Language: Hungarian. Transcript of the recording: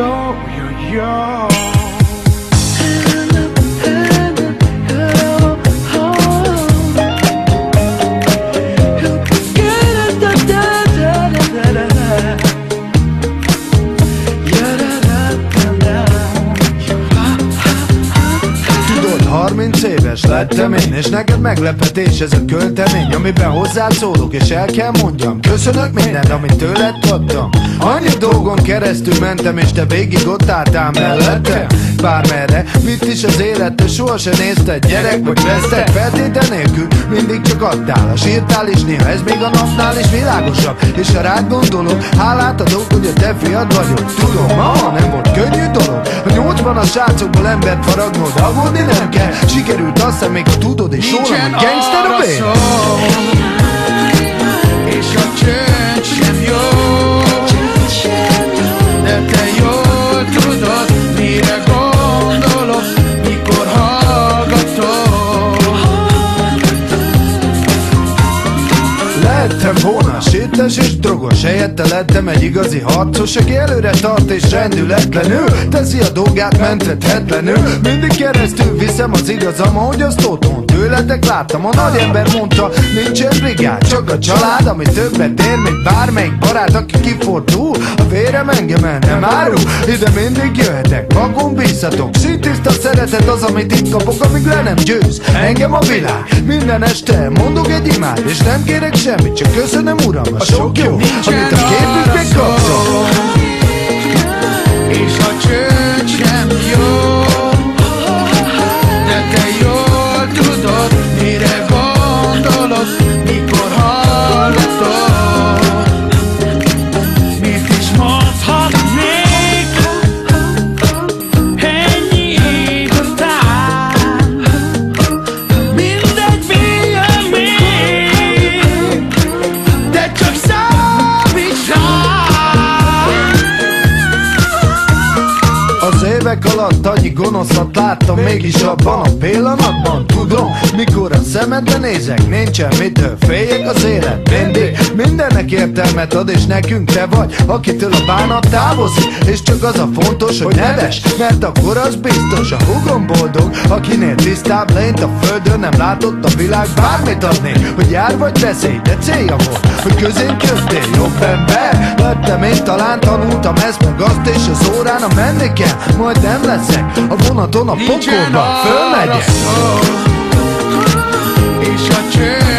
yo, yo, yo. Tudod, 30 éves lettem én, és neked meglepetés ez a költemény, amiben hozzászólok, és el kell mondjam, köszönök mindent, amit tőled kaptam. Annyi dolgon keresztül mentem, és te végig ott álltál mellettem. Bármerre, mit is az élettel, sohasem nézted, gyerek vagy vesztek, feltétel nélkül, mindig csak adtál, a sírtál is néha, ez még a napnál is világosabb. És ha rád gondolok, hálát adok, hogy a te fiad vagyok. Tudom, ma nem volt könnyű dolog, a 80-as srácokból embert faragnod, aggódni nem kell, sikerült aztán még ha tudod, és rólam, hogy gangster a vér. És a csönd sem jó, de te jól tudod, mire gondolok, mikor hallgatok. Lehettem volna sétes és drogos, helyette lettem egy igazi harcos, aki előre tart és rendületlenül teszi a dolgát menthetetlenül. Mindig keresztül viszem az igazam, ahogy azt otthon tőletek láttam. A nagy ember mondta, nincsen brigád, csak a család, ami többet ér, mint bármelyik barát, aki kifordul. A vérem engem el nem árul, ide mindig jöhetek, magon bízhatok. Szintiszta szeretet az, amit itt kapok, amíg le nem győz engem a világ. Minden este mondok egy imád, és nem kérek semmit, csak köszönöm uram a sok jó, amit a képükben kaptam. És a csönd sem jó, de te jól tudod, mire gondolod, mikor hallgatod. Mit is mondhatnék ennyi év után? Mindegy, milyen még, de csak számíts rám. Az évek alatt annyi gonoszat láttam, mégis abban a pillanatban tudom, mikor a szemedbe nézek, nincsen mitől féljek, az élet mindig mindennek értelmet ad, és nekünk te vagy, akitől a bánat távozik, és csak az a fontos, hogy neves, mert akkor az biztos. A húgom boldog, akinél tisztább lényt a földön, nem látott a világ, bármit adnék, hogy jár vagy veszély, de célja volt, hogy közénk jöttél, jobb ember lettem én, talán tanultam ezt meg azt, és az órán a menni kell, majd nem leszek, a vonaton a pokolba fölmegyek. És a csönd